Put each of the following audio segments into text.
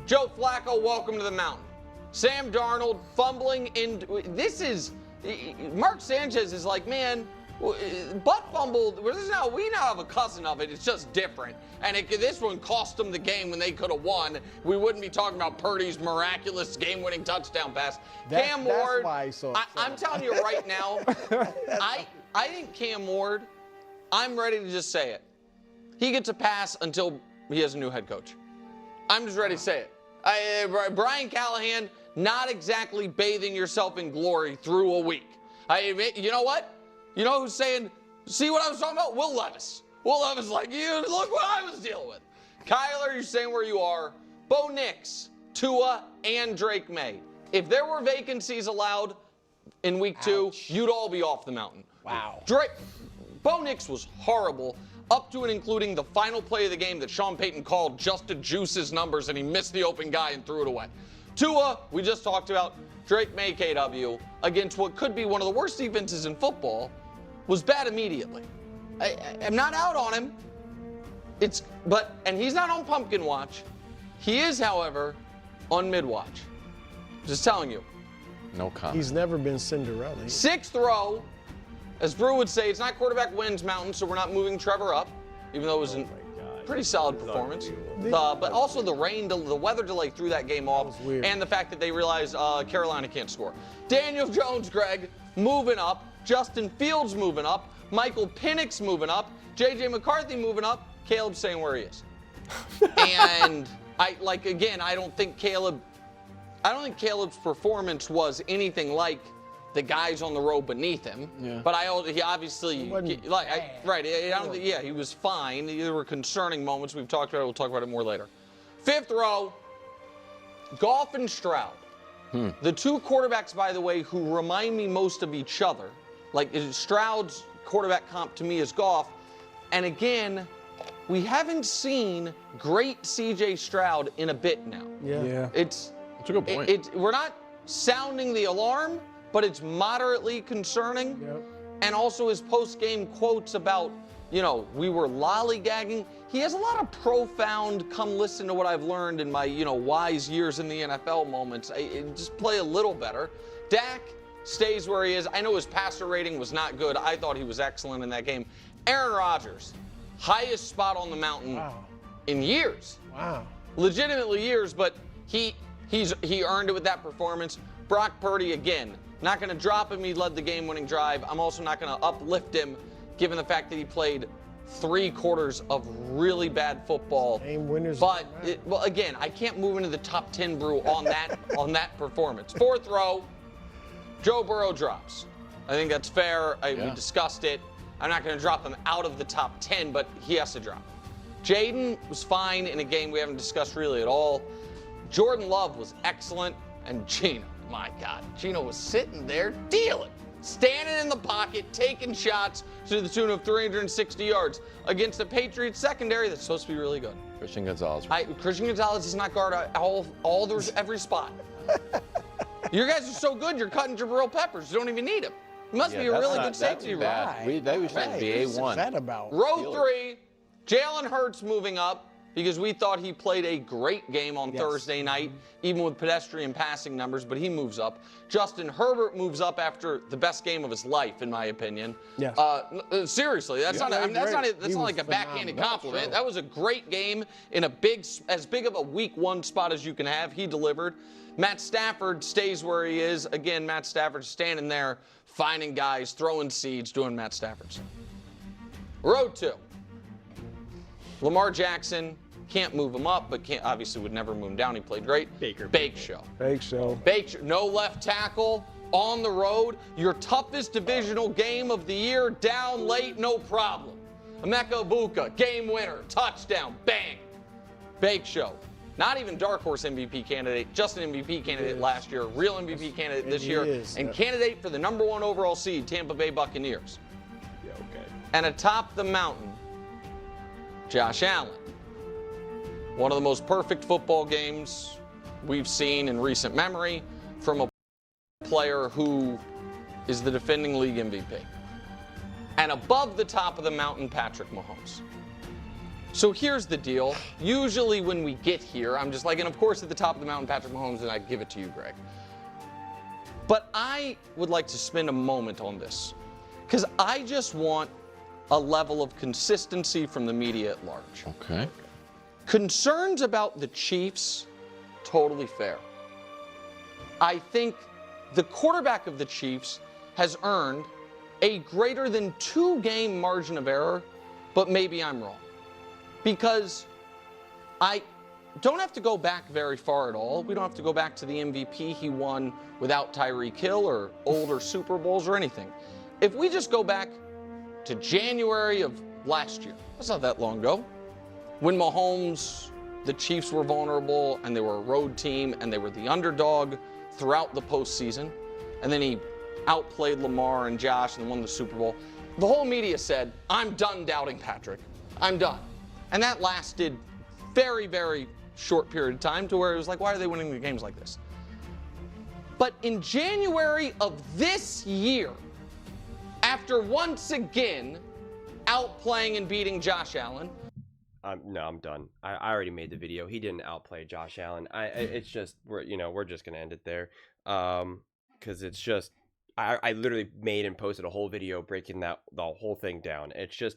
Joe Flacco, welcome to the mountain. Sam Darnold fumbling in. Mark Sanchez is like, man, butt fumble. We now have a cousin of it. It's just different. And this one cost them the game when they could have won. We wouldn't be talking about Purdy's miraculous game-winning touchdown pass. Cam Ward. That's why he's so upset. I'm telling you right now, I think Cam Ward, I'm ready to just say it. He gets a pass until he has a new head coach. I'm just ready to say it. Brian Callahan, not exactly bathing yourself in glory through a week. You know what? You know who's saying, see what I was talking about? Will Levis. Will Levis like, look what I was dealing with. Kyler, you're saying where you are. Bo Nix, Tua, and Drake May. If there were vacancies allowed in week 2, you'd all be off the mountain. Wow. Bo Nix was horrible, up to and including the final play of the game that Sean Payton called just to juice his numbers, and he missed the open guy and threw it away. Tua, we just talked about. Drake May, KW, against what could be one of the worst defenses in football, was bad immediately. I'm not out on him. And he's not on pumpkin watch. He is, however, on mid-watch. Just telling you. No comment. He's never been Cinderella. 6th row, as Brew would say, it's not quarterback wins mountain, so we're not moving Trevor up, even though it was a pretty solid performance. But also the weather delay threw that game off, and the fact that they realized Carolina can't score. Daniel Jones, Greg, moving up. Justin Fields moving up. Michael Penix moving up. J.J. McCarthy moving up. Caleb's saying where he is. And I don't think Caleb's performance was anything like the guys on the row beneath him. Yeah. But he obviously, he was fine. There were concerning moments. We've talked about it. We'll talk about it more later. 5th row, Goff and Stroud. The two quarterbacks, by the way, who remind me most of each other. Like Stroud's quarterback comp to me is Goff. And again, we haven't seen great C.J. Stroud in a bit now. Yeah. That's a good point. We're not sounding the alarm, but it's moderately concerning. Yep. And also his post-game quotes about, we were lollygagging. He has a lot of profound, come listen to what I've learned in my, wise years in the NFL moments. Just play a little better. Dak stays where he is. I know his passer rating was not good. I thought he was excellent in that game. Aaron Rodgers, highest spot on the mountain in years. Wow. Legitimately years, but he earned it with that performance. Brock Purdy, again, not going to drop him. He led the game-winning drive. I'm also not going to uplift him, given the fact that he played 3 quarters of really bad football. Game winners. But again, I can't move into the top 10, Brew, on that performance. 4th row, Joe Burrow drops. I think that's fair. We discussed it. I'm not going to drop him out of the top 10, but he has to drop. Jaden was fine in a game we haven't discussed really at all. Jordan Love was excellent, and Geno, my God, Geno was sitting there dealing, standing in the pocket, taking shots to the tune of 360 yards against a Patriots secondary that's supposed to be really good. Christian Gonzalez. Christian Gonzalez does not guard every spot. You guys are so good, you're cutting Jabril Peppers. You don't even need him. He must be a really good safety. Right. They were saying be A1. What's that about? Row 3, Jalen Hurts moving up because we thought he played a great game on Thursday night, even with pedestrian passing numbers, but he moves up. Justin Herbert moves up after the best game of his life, in my opinion. Yes. Seriously, that's not like a backhanded compliment. That was a great game in as big of a week 1 spot as you can have. He delivered. Matt Stafford stays where he is. Again, Matt Stafford standing there, finding guys, throwing seeds, doing Matt Stafford stuff. Row 2. Lamar Jackson, can't move him up, but obviously would never move him down. He played great. Bake Show. No left tackle, on the road. Your toughest divisional game of the year, down late, no problem. Emeka Egbuka, game winner, touchdown, bang. Bake Show. Not even dark horse MVP candidate, just an MVP candidate last year, real MVP candidate this year, and candidate for the number 1 overall seed, Tampa Bay Buccaneers. Yeah, okay. And atop the mountain, Josh Allen. One of the most perfect football games we've seen in recent memory from a player who is the defending league MVP. And above the top of the mountain, Patrick Mahomes. So here's the deal. Usually when we get here, I'm just like, and of course at the top of the mountain, Patrick Mahomes, and I give it to you, Greg. But I would like to spend a moment on this because I just want a level of consistency from the media at large. Okay. Concerns about the Chiefs, totally fair. I think the quarterback of the Chiefs has earned a greater than 2-game margin of error, but maybe I'm wrong. Because I don't have to go back very far at all. We don't have to go back to the MVP he won without Tyreek Hill or older Super Bowls or anything. If we just go back to January of last year, that's not that long ago, when Mahomes, the Chiefs were vulnerable and they were a road team and they were the underdog throughout the postseason, and then he outplayed Lamar and Josh and won the Super Bowl. The whole media said, I'm done doubting Patrick. I'm done. And that lasted very, very short period of time to where it was like, why are they winning the games like this? But in January of this year, after once again outplaying and beating Josh Allen. No, I'm done. I already made the video. He didn't outplay Josh Allen. It's just, we're just going to end it there. Because it's just, I literally made and posted a whole video breaking the whole thing down. It's just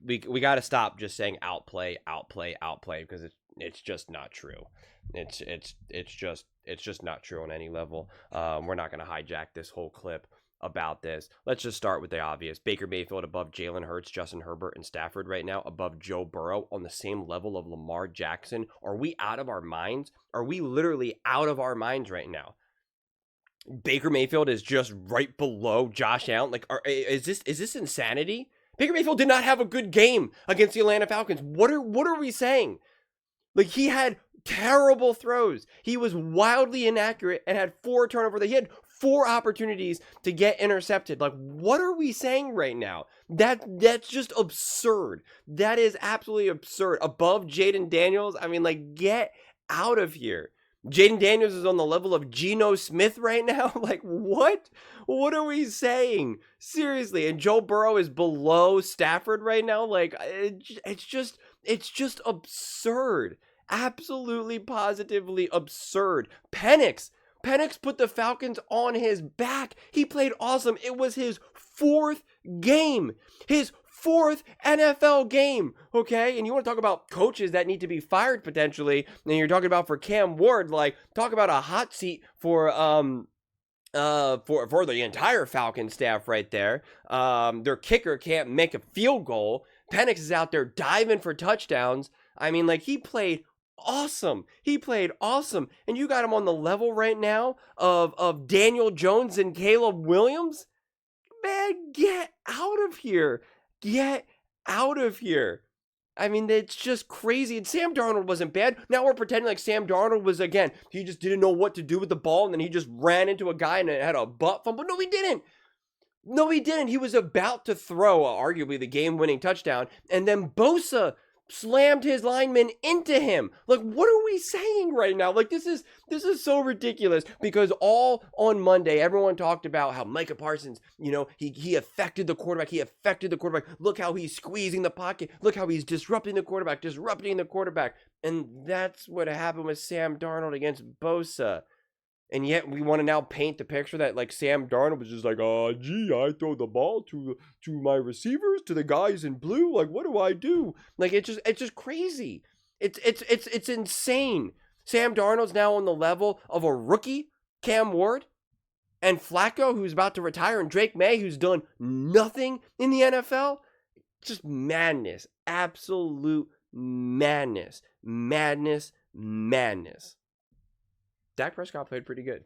we got to stop just saying outplay because it's just not true. It's just not true on any level. We're not going to hijack this whole clip about this. Let's just start with the obvious. Baker Mayfield above Jalen Hurts, Justin Herbert, and Stafford right now, above Joe Burrow, on the same level of Lamar Jackson. Are we out of our minds? Are we literally out of our minds right now? Baker Mayfield is just right below Josh Allen. Like, is this insanity? Baker Mayfield did not have a good game against the Atlanta Falcons. What are we saying? Like, he had terrible throws. He was wildly inaccurate and had 4 turnovers. He had 4 opportunities to get intercepted. Like, what are we saying right now? That's just absurd. That is absolutely absurd. Above Jaden Daniels, I mean, like, get out of here. Jaden Daniels is on the level of Geno Smith right now. Like, what? What are we saying? Seriously. And Joe Burrow is below Stafford right now. Like, it's just absurd. Absolutely, positively absurd. Penix put the Falcons on his back. He played awesome. It was his 4th game. His 4th NFL game, okay? And you want to talk about coaches that need to be fired potentially, and you're talking about for Cam Ward, like, talk about a hot seat for the entire Falcon staff right there. Their kicker can't make a field goal. Penix is out there diving for touchdowns. I mean, like, he played awesome. And you got him on the level right now of Daniel Jones and Caleb Williams. Man, get out of here. Get out of here. I mean, it's just crazy. And Sam Darnold wasn't bad. Now we're pretending like Sam Darnold was, again, he just didn't know what to do with the ball, and then he just ran into a guy and it had a butt fumble. No, he didn't. He was about to throw arguably the game-winning touchdown, and then Bosa slammed his lineman into him. Like, what are we saying right now? Like, this is so ridiculous, because all on Monday, everyone talked about how Micah Parsons, you know, he affected the quarterback. Look how he's squeezing the pocket. Look how he's disrupting the quarterback. And that's what happened with Sam Darnold against Bosa. And yet we want to now paint the picture that, like, Sam Darnold was just like, I throw the ball to my receivers, to the guys in blue. Like, what do I do? Like, it's just crazy. It's insane. Sam Darnold's now on the level of a rookie, Cam Ward, and Flacco, who's about to retire, and Drake May, who's done nothing in the NFL. Just madness. Absolute madness. Dak Prescott played pretty good.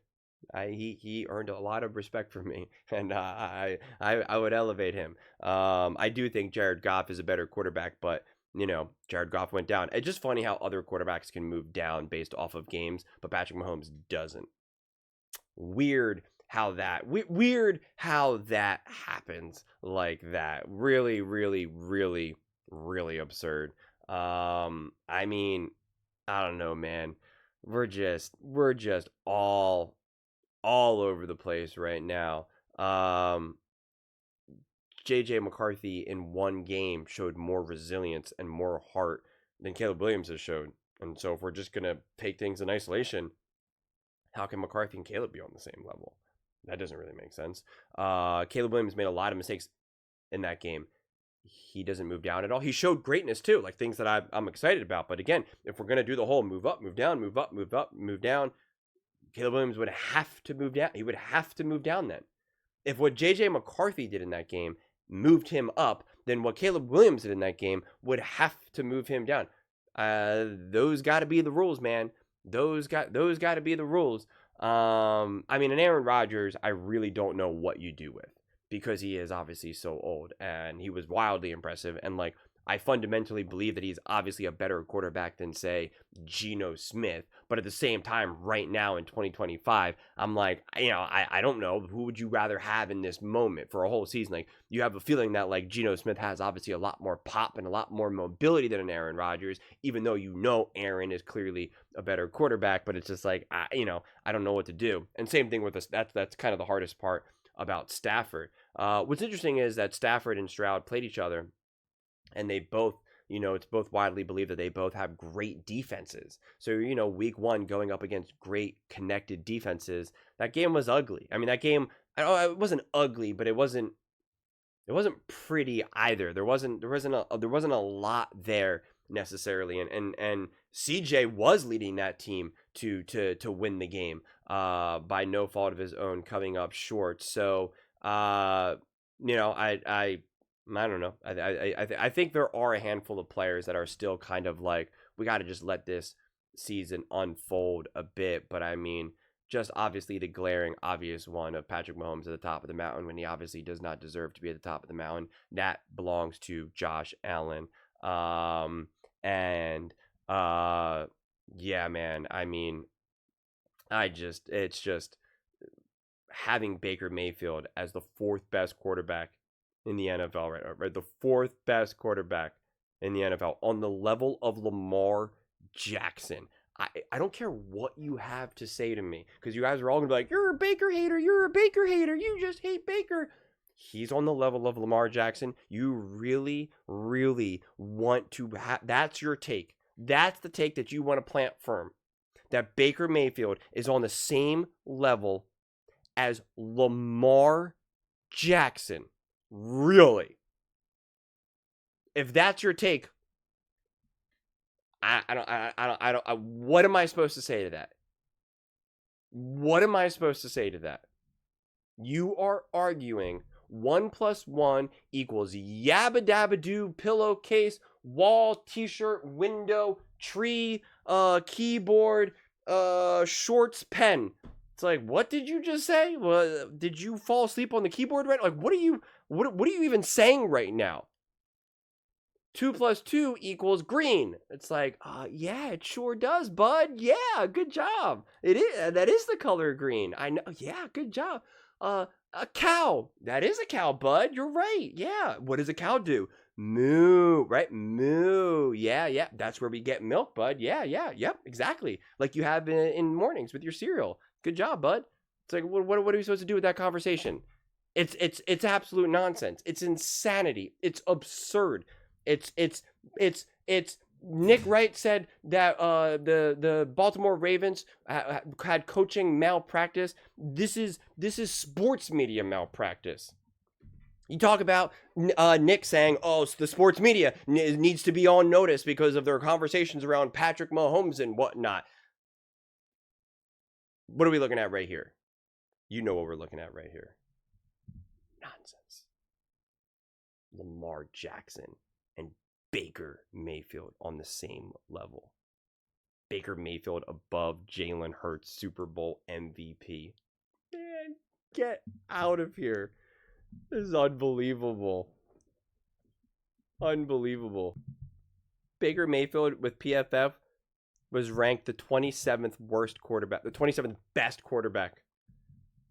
He earned a lot of respect from me, and I would elevate him. I do think Jared Goff is a better quarterback, but, you know, Jared Goff went down. It's just funny how other quarterbacks can move down based off of games, but Patrick Mahomes doesn't. Weird how that happens like that. Really, really, really, really absurd. I mean, I don't know, man. We're just all over the place right now. JJ McCarthy in one game showed more resilience and more heart than Caleb Williams has showed. And so if we're just going to take things in isolation, how can McCarthy and Caleb be on the same level? That doesn't really make sense. Caleb Williams made a lot of mistakes in that game. He doesn't move down at all. He showed greatness too, like things that I'm excited about. But again, if we're going to do the whole move up, move down, move up, move up, move down, Caleb Williams would have to move down. He would have to move down then. If what J.J. McCarthy did in that game moved him up, then what Caleb Williams did in that game would have to move him down. Those got to be the rules, man. Those got to be the rules. I mean, an Aaron Rodgers, I really don't know what you do with, because he is obviously so old, and he was wildly impressive. And like, I fundamentally believe that he's obviously a better quarterback than, say, Geno Smith. But at the same time, right now in 2025, I'm like, I don't know. Who would you rather have in this moment for a whole season? Like, you have a feeling that, like, Geno Smith has obviously a lot more pop and a lot more mobility than an Aaron Rodgers, even though Aaron is clearly a better quarterback. But it's just like, I don't know what to do. And same thing with this. That's kind of the hardest part about Stafford. What's interesting is that Stafford and Stroud played each other, and they both, it's both widely believed that they both have great defenses. So, week one going up against great connected defenses, that game was ugly. I mean, that game, it wasn't ugly, but it wasn't pretty either. There wasn't a lot there necessarily. And CJ was leading that team to win the game by no fault of his own, coming up short. So, I don't know. I think there are a handful of players that are still kind of like, we got to just let this season unfold a bit. But I mean, just obviously the glaring obvious one of Patrick Mahomes at the top of the mountain, when he obviously does not deserve to be at the top of the mountain, that belongs to Josh Allen. Yeah, man. I mean, it's just having Baker Mayfield as the fourth best quarterback in the NFL, right? The fourth best quarterback in the NFL on the level of Lamar Jackson. I don't care what you have to say to me, because you guys are all going to be like, you're a Baker hater, you just hate Baker. He's on the level of Lamar Jackson. You really, really want to that's your take. That's the take that you want to plant firm. That Baker Mayfield is on the same level as Lamar Jackson. Really? If that's your take, I don't. What am I supposed to say to that? What am I supposed to say to that? You are arguing 1 + 1 = yabba dabba doo, pillowcase, wall, t-shirt, window, tree, keyboard, shorts, pen. It's like, what did you just say? Well, did you fall asleep on the keyboard right? Like, what are you even saying right now? 2 + 2 = green. It's like, yeah, it sure does, bud. Yeah, good job. It is. That is the color green. I know. Yeah, good job. A cow. That is a cow, bud. You're right. Yeah. What does a cow do? Moo, right? Moo. Yeah. That's where we get milk, bud. Yeah. Yep, exactly. Like you have in mornings with your cereal. Good job, bud. It's like, what are we supposed to do with that conversation? It's absolute nonsense. It's insanity. It's absurd. It's Nick Wright said that the Baltimore Ravens had coaching malpractice. This is sports media malpractice. You talk about Nick saying, oh, the sports media needs to be on notice because of their conversations around Patrick Mahomes and whatnot. What are we looking at right here? You know what we're looking at right here. Nonsense. Lamar Jackson and Baker Mayfield on the same level. Baker Mayfield above Jalen Hurts, Super Bowl MVP. Man, get out of here. This is unbelievable. Unbelievable. Baker Mayfield with PFF was ranked the 27th worst quarterback, the 27th best quarterback.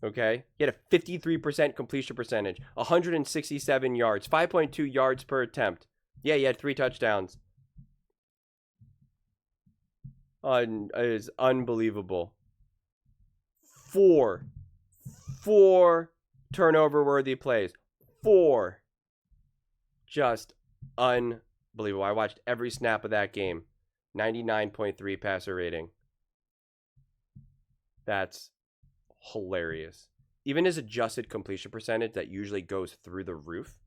Okay? He had a 53% completion percentage, 167 yards, 5.2 yards per attempt. Yeah, he had 3 touchdowns. It is unbelievable. 4 turnover-worthy plays. 4. Just unbelievable. Believable. I watched every snap of that game. 99.3 passer rating. That's hilarious. Even his adjusted completion percentage that usually goes through the roof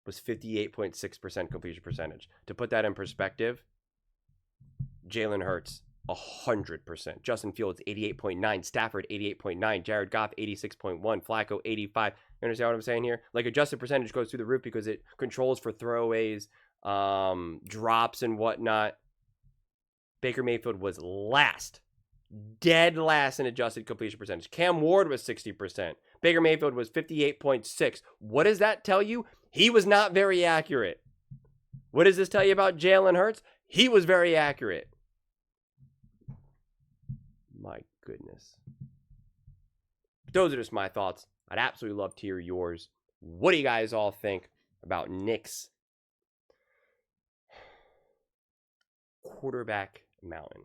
was 58.6% completion percentage. To put that in perspective, Jalen Hurts, 100%. Justin Fields, 88.9. Stafford, 88.9. Jared Goff, 86.1. Flacco, 85. You understand what I'm saying here? Like, adjusted percentage goes through the roof because it controls for throwaways, drops and whatnot. Baker Mayfield was last. Dead last in adjusted completion percentage. Cam Ward was 60%. Baker Mayfield was 58.6. What does that tell you? He was not very accurate. What does this tell you about Jalen Hurts? He was very accurate. My goodness. Those are just my thoughts. I'd absolutely love to hear yours. What do you guys all think about Nick's quarterback mountain?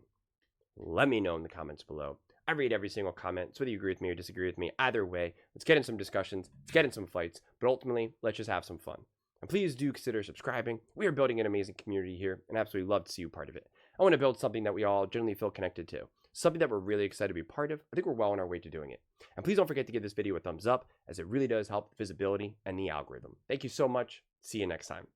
Let me know in the comments below. I read every single comment, so whether you agree with me or disagree with me, either way, let's get in some discussions, let's get in some fights, but ultimately, let's just have some fun. And please do consider subscribing. We are building an amazing community here, and absolutely love to see you part of it. I want to build something that we all generally feel connected to, something that we're really excited to be part of. I think we're well on our way to doing it. And please don't forget to give this video a thumbs up, as it really does help visibility and the algorithm. Thank you so much. See you next time.